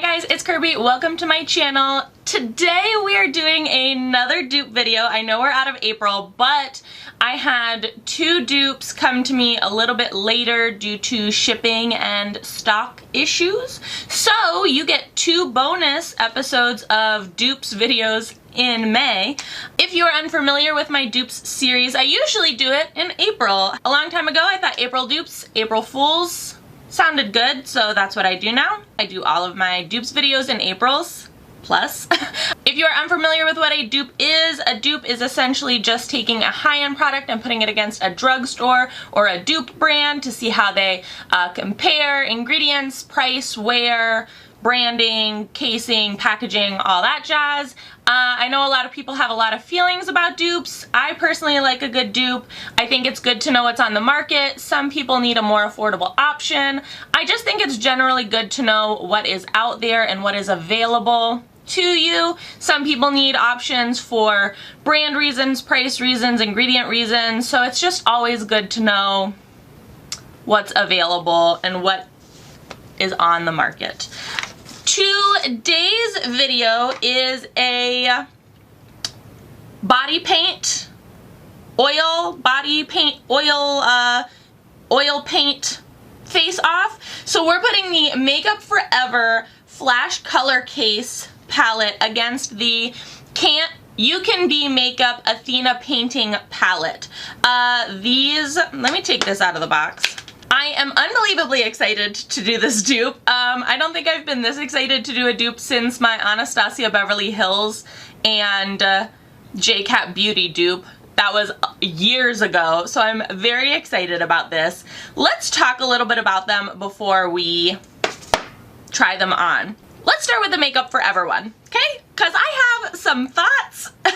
guys, it's Kirby. Welcome to my channel. Today we are doing another dupe video. I know we're out of April, but I had two dupes come to me a little bit later due to shipping and stock issues. So you get two bonus episodes of dupes videos in May. If you are unfamiliar with my dupes series, I usually do it in April. A long time ago I thought April dupes, April Fools sounded good, so that's what I do now. I do all of my dupes videos in Aprils plus. If you are unfamiliar with what a dupe is essentially just taking a high-end product and putting it against a drugstore or a dupe brand to see how they compare ingredients, price, wear, branding, casing, packaging, all that jazz. I know a lot of people have a lot of feelings about dupes. I personally like a good dupe. I think it's good to know what's on the market. Some people need a more affordable option. I just think it's generally good to know what is out there and what is available to you. Some people need options for brand reasons, price reasons, ingredient reasons, so it's just always good to know what's available and what is on the market. Today's video is a body paint, oil paint face off. So we're putting the Makeup Forever Flash Color Case palette against the UCANBE Makeup Athena Painting palette. Let me take this out of the box. I am unbelievably excited to do this dupe. I don't think I've been this excited to do a dupe since my Anastasia Beverly Hills and JCat Beauty dupe. That was years ago, so I'm very excited about this. Let's talk a little bit about them before we try them on. Let's start with the Makeup Forever one, okay? Because I have some thoughts. I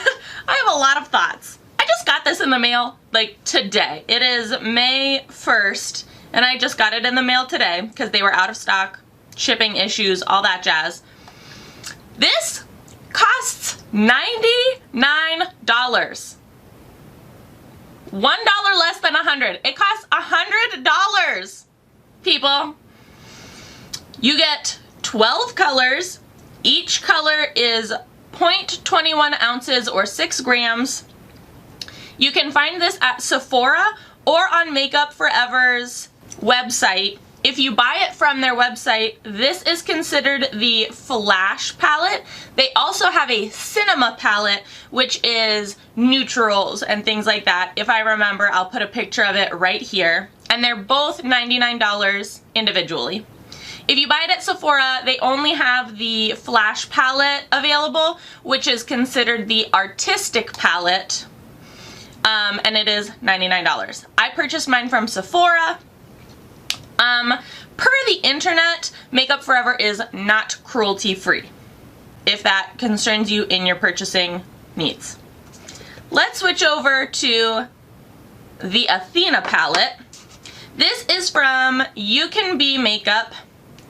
have a lot of thoughts. I just got this in the mail, like, today. It is May 1st. And I just got it in the mail today because they were out of stock, shipping issues, all that jazz. This costs $99. $1 less than $100. It costs $100, people. You get 12 colors. Each color is 0.21 ounces or 6 grams. You can find this at Sephora or on Makeup Forever's website. If you buy it from their website, this is considered the Flash palette. They also have a Cinema palette, which is neutrals and things like that. If I remember, I'll put a picture of it right here. And they're both $99 individually. If you buy it at Sephora, they only have the Flash palette available, which is considered the artistic palette. And it is $99. I purchased mine from Sephora. Per the internet, Makeup Forever is not cruelty-free, if that concerns you in your purchasing needs. Let's switch over to the Athena palette. This is from UCANBE Makeup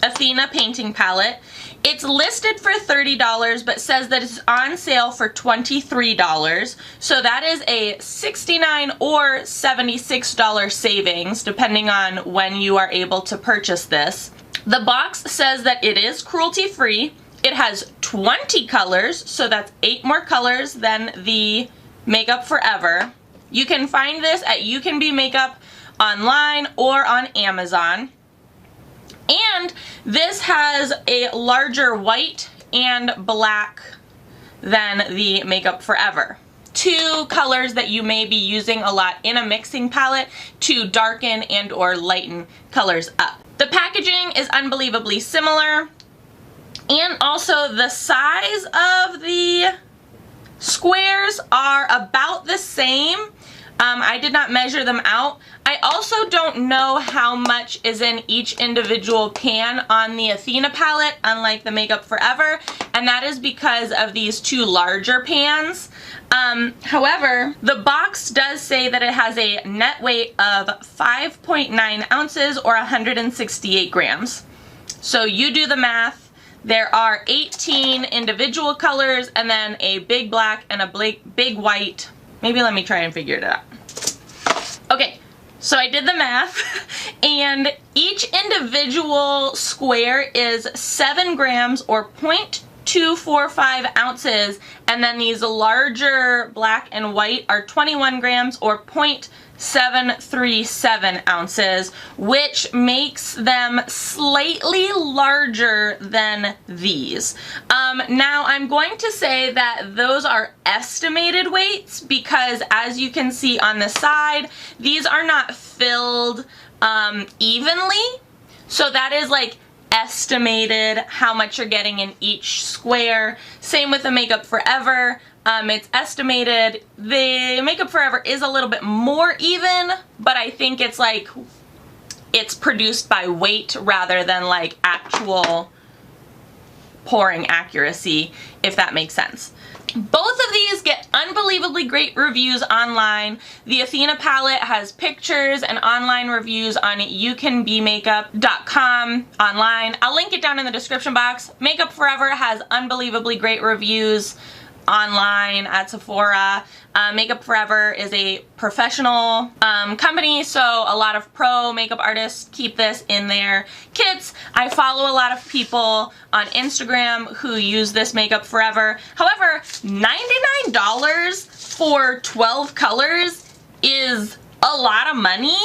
Athena Painting Palette. It's listed for $30 but says that it's on sale for $23. So that is a $69 or $76 savings depending on when you are able to purchase this. The box says that it is cruelty-free. It has 20 colors, so that's 8 more colors than the Makeup Forever. You can find this at UCANBE Makeup online or on Amazon. And this has a larger white and black than the Makeup Forever. Two colors that you may be using a lot in a mixing palette to darken and or lighten colors up. The packaging is unbelievably similar, and also the size of the squares are about the same. I did not measure them out. I also don't know how much is in each individual pan on the Athena palette, unlike the Makeup Forever, and that is because of these two larger pans. However, the box does say that it has a net weight of 5.9 ounces or 168 grams. So you do the math. There are 18 individual colors and then a big black and a big white. Maybe let me try and figure it out. Okay, So I did the math, and each individual square is 7 grams or 0.245 ounces, and then these larger black and white are 21 grams or 0.737 ounces, which makes them slightly larger than these. Now I'm going to say that those are estimated weights because, as you can see on the side, these are not filled evenly, so that is like estimated how much you're getting in each square. Same with the Makeup Forever. It's estimated. The Makeup Forever is a little bit more even, but I think it's like it's produced by weight rather than like actual pouring accuracy, if that makes sense. Both of these get unbelievably great reviews online. The Athena palette has pictures and online reviews on UCANBemakeup.com online. I'll link it down in the description box. Makeup Forever has unbelievably great reviews online at Sephora. Makeup Forever is a professional company, so a lot of pro makeup artists keep this in their kits. I follow a lot of people on Instagram who use this Makeup Forever. However, $99 for 12 colors is a lot of money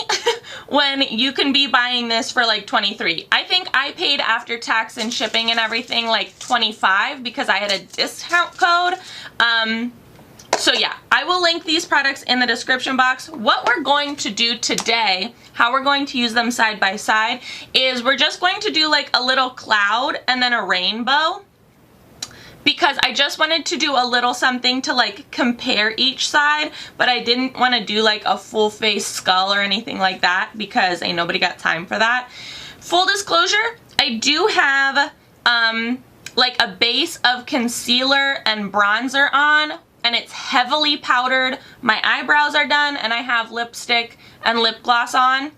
when you can be buying this for like 23. I think I paid after tax and shipping and everything like 25 because I had a discount code. So yeah, I will link these products in the description box. What we're going to do today, how we're going to use them side by side, is we're just going to do like a little cloud and then a rainbow, because I just wanted to do a little something to like compare each side, but I didn't want to do like a full face skull or anything like that because ain't nobody got time for that. Full disclosure, I do have like a base of concealer and bronzer on, and it's heavily powdered. My eyebrows are done and I have lipstick and lip gloss on.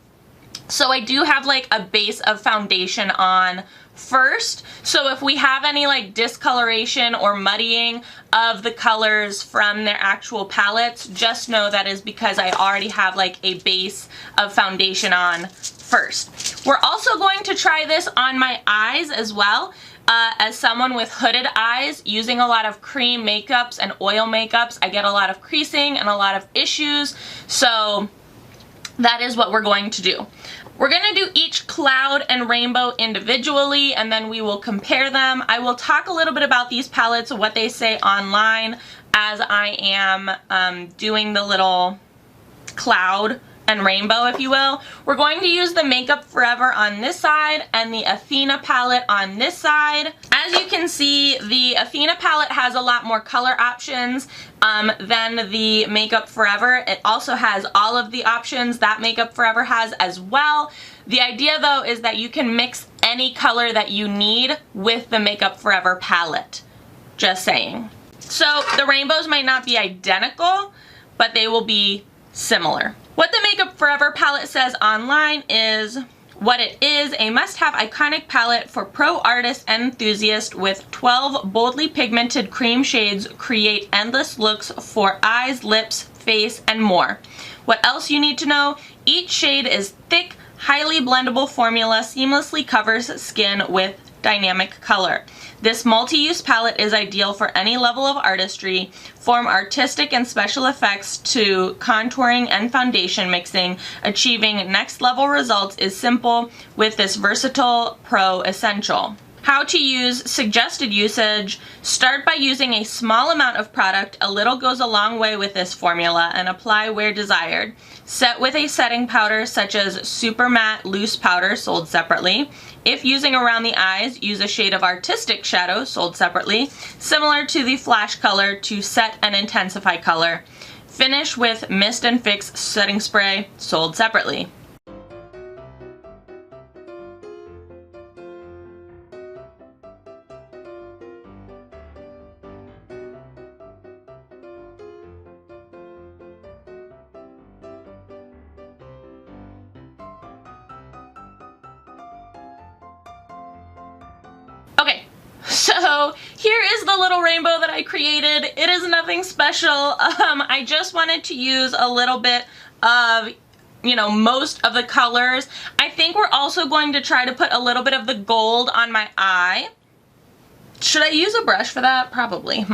So I do have like a base of foundation on first, so if we have any like discoloration or muddying of the colors from their actual palettes, just know that is because I already have like a base of foundation on first. We're also going to try this on my eyes as well. As someone with hooded eyes, using a lot of cream makeups and oil makeups, I get a lot of creasing and a lot of issues, so that is what we're going to do. We're going to do each cloud and rainbow individually, and then we will compare them. I will talk a little bit about these palettes, what they say online, as I am doing the little cloud and rainbow, if you will. We're going to use the Makeup Forever on this side and the Athena palette on this side. As you can see, the Athena palette has a lot more color options than the Makeup Forever. It also has all of the options that Makeup Forever has as well. The idea though is that you can mix any color that you need with the Makeup Forever palette. Just saying. So the rainbows might not be identical, but they will be similar. What the Makeup Forever palette says online is what it is: a must-have iconic palette for pro artists and enthusiasts with 12 boldly pigmented cream shades. Create endless looks for eyes, lips, face, and more. What else you need to know? Each shade is thick, highly blendable formula, seamlessly covers skin with dynamic color. This multi-use palette is ideal for any level of artistry, from artistic and special effects to contouring and foundation mixing. Achieving next level results is simple with this versatile pro essential. How to use: suggested usage: start by using a small amount of product. A little goes a long way with this formula, and apply where desired. Set with a setting powder such as Super Matte Loose Powder, sold separately. If using around the eyes, use a shade of Artistic Shadow, sold separately, similar to the Flash Color to set and intensify color. Finish with Mist and Fix Setting Spray, sold separately. Okay, so here is the little rainbow that I created. It is nothing special. I just wanted to use a little bit of you know, most of the colors. I think we're also going to try to put a little bit of the gold on my eye. Should I use a brush for that? Probably.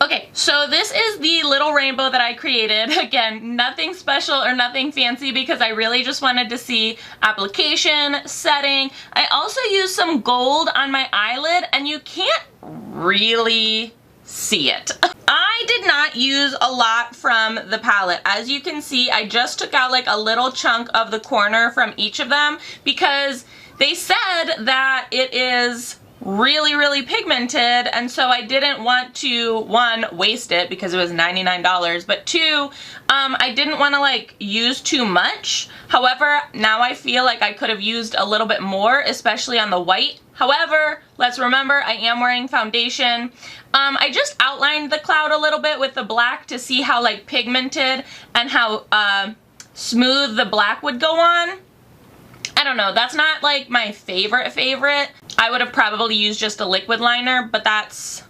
Okay, so this is the little rainbow that I created. Again, nothing special or nothing fancy because I really just wanted to see application, setting. I also used some gold on my eyelid and you can't really see it. I did not use a lot from the palette. As you can see, I just took out like a little chunk of the corner from each of them because they said that it is really pigmented, and so I didn't want to, one, waste it because it was $99, but two, I didn't want to like use too much. However, now I feel like I could have used a little bit more, especially on the white. However, let's remember I am wearing foundation. I just outlined the cloud a little bit with the black to see how like pigmented and how smooth the black would go on. I don't know, that's not like my favorite. I would have probably used just a liquid liner, but that's,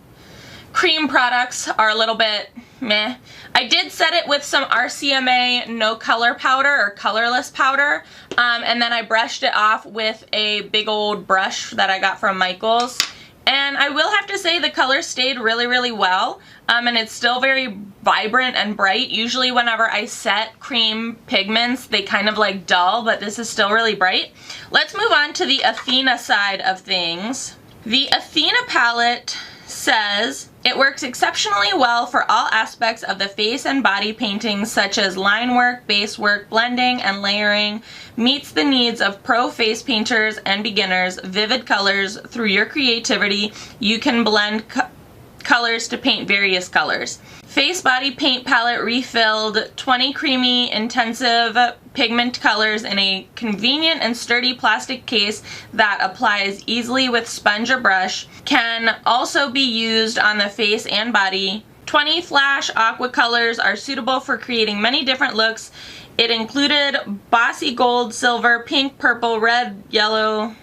cream products are a little bit meh. I did set it with some RCMA no color powder or colorless powder, and then I brushed it off with a big old brush that I got from Michael's. And I will have to say the color stayed really well, and it's still very vibrant and bright. Usually whenever I set cream pigments, they kind of like dull, but this is still really bright. Let's move on to the Athena side of things. The Athena palette says it works exceptionally well for all aspects of the face and body paintings such as line work, base work, blending, and layering, meets the needs of pro face painters and beginners. Vivid colors. Through your creativity, you can blend colors to paint various colors. Face Body Paint Palette refilled 20 creamy, intensive pigment colors in a convenient and sturdy plastic case that applies easily with sponge or brush. Can also be used on the face and body. 20 flash aqua colors are suitable for creating many different looks. It included bossy gold, silver, pink, purple, red, yellow,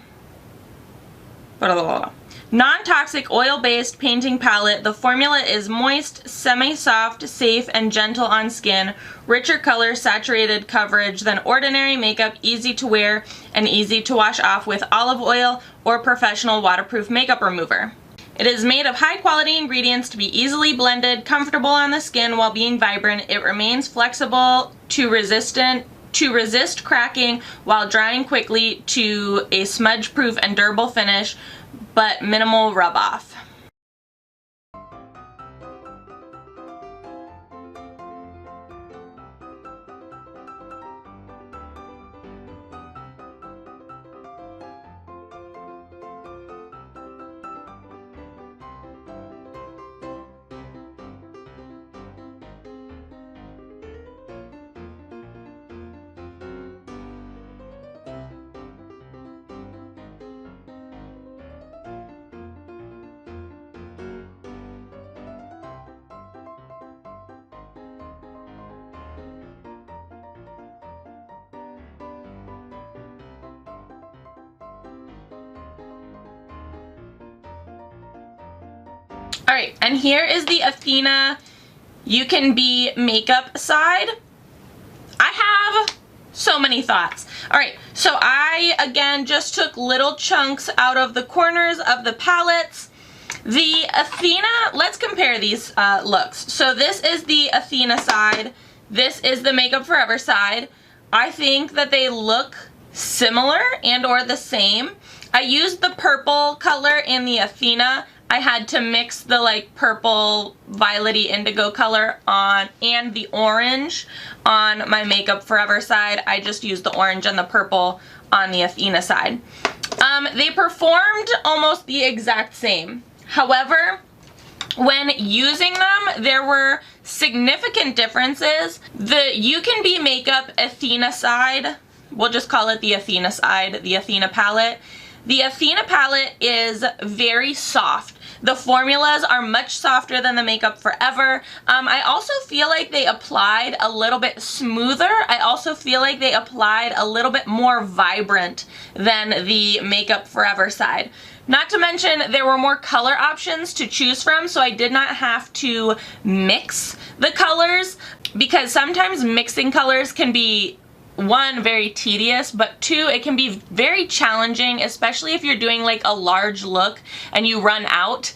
blah, blah, blah. Non-toxic oil-based painting palette. The formula is moist, semi-soft, safe, and gentle on skin. Richer color, saturated coverage than ordinary makeup, easy to wear and easy to wash off with olive oil or professional waterproof makeup remover. It is made of high-quality ingredients to be easily blended, comfortable on the skin while being vibrant. It remains flexible to resist cracking while drying quickly to a smudge-proof and durable finish, but minimal rub-off. Alright, and here is the Athena UCANBE Makeup side. I have so many thoughts. Alright, so I, again, just took little chunks out of the corners of the palettes. The Athena, let's compare these looks. So this is the Athena side. This is the Makeup Forever side. I think that they look similar and or the same. I used the purple color in the Athena. I had to mix the like purple violety indigo color on and the orange on my Makeup Forever side. I just used the orange and the purple on the Athena side. They performed almost the exact same. However, When using them, there were significant differences. The UCANBE Makeup Athena side, we'll just call it the Athena side, the Athena palette. The Athena palette is very soft. The formulas are much softer than the Makeup Forever. I also feel like they applied a little bit smoother. I also feel like they applied a little bit more vibrant than the Makeup Forever side. Not to mention, there were more color options to choose from, so I did not have to mix the colors, because sometimes mixing colors can be, one, very tedious, but two, it can be very challenging, especially if you're doing like a large look and you run out,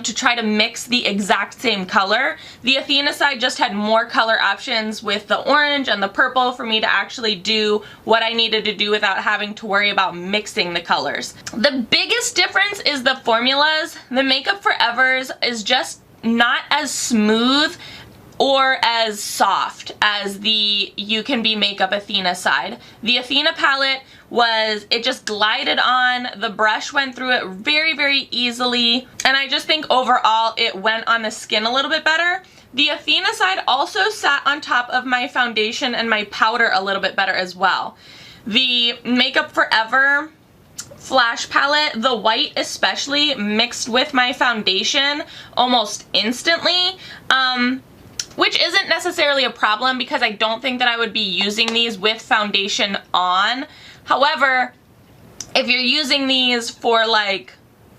to try to mix the exact same color. The Athena side just had more color options with the orange and the purple for me to actually do what I needed to do without having to worry about mixing the colors. The biggest difference is the formulas. The Makeup Forever's is just not as smooth or as soft as the UCANBE Makeup Athena side. The Athena palette it just glided on, the brush went through it very, very easily, and I just think overall it went on the skin a little bit better. The Athena side also sat on top of my foundation and my powder a little bit better as well. The Makeup Forever Flash palette, the white especially, mixed with my foundation almost instantly. Which isn't necessarily a problem, because I don't think that I would be using these with foundation on. However, if you're using these for like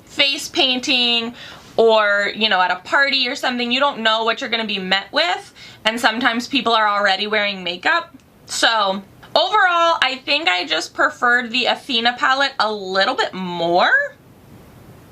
face painting or, you know, at a party or something, you don't know what you're going to be met with, and sometimes people are already wearing makeup. So overall, I think I just preferred the Athena palette a little bit more.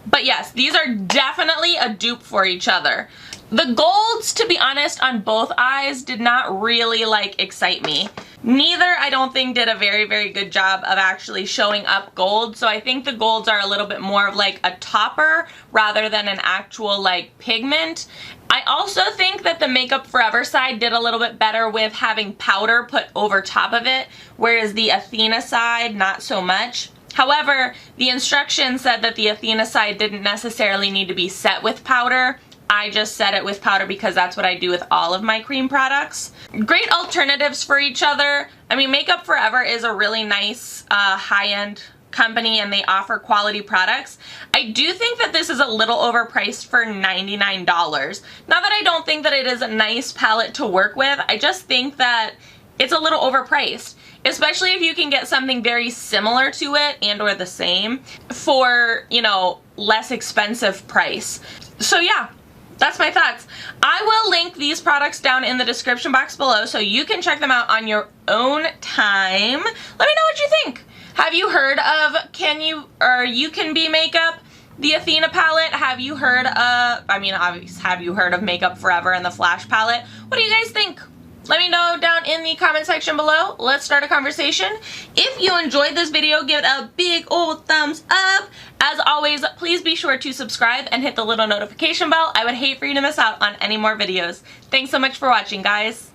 But yes, these are definitely a dupe for each other. The golds, to be honest, on both eyes did not really like excite me. Neither, I don't think, did a very, very good job of actually showing up gold. So I think the golds are a little bit more of like a topper rather than an actual like pigment. I also think that the Makeup Forever side did a little bit better with having powder put over top of it, whereas the Athena side, not so much. However, the instructions said that the Athena side didn't necessarily need to be set with powder. I just set it with powder because that's what I do with all of my cream products. Great alternatives for each other. I mean, Makeup Forever is a really nice high-end company, and they offer quality products. I do think that this is a little overpriced for $99. Not that I don't think that it is a nice palette to work with, I just think that it's a little overpriced. Especially if you can get something very similar to it and or the same for, you know, less expensive price. So yeah, that's my thoughts. I will link these products down in the description box below so you can check them out on your own time. Let me know what you think. Have you heard of UCANBE Makeup, the Athena palette? Have you heard of, I mean, obviously, have you heard of Makeup Forever and the Flash palette? What do you guys think? Let me know down in the comment section below. Let's start a conversation. If you enjoyed this video, give it a big old thumbs up. As always, please be sure to subscribe and hit the little notification bell. I would hate for you to miss out on any more videos. Thanks so much for watching, guys.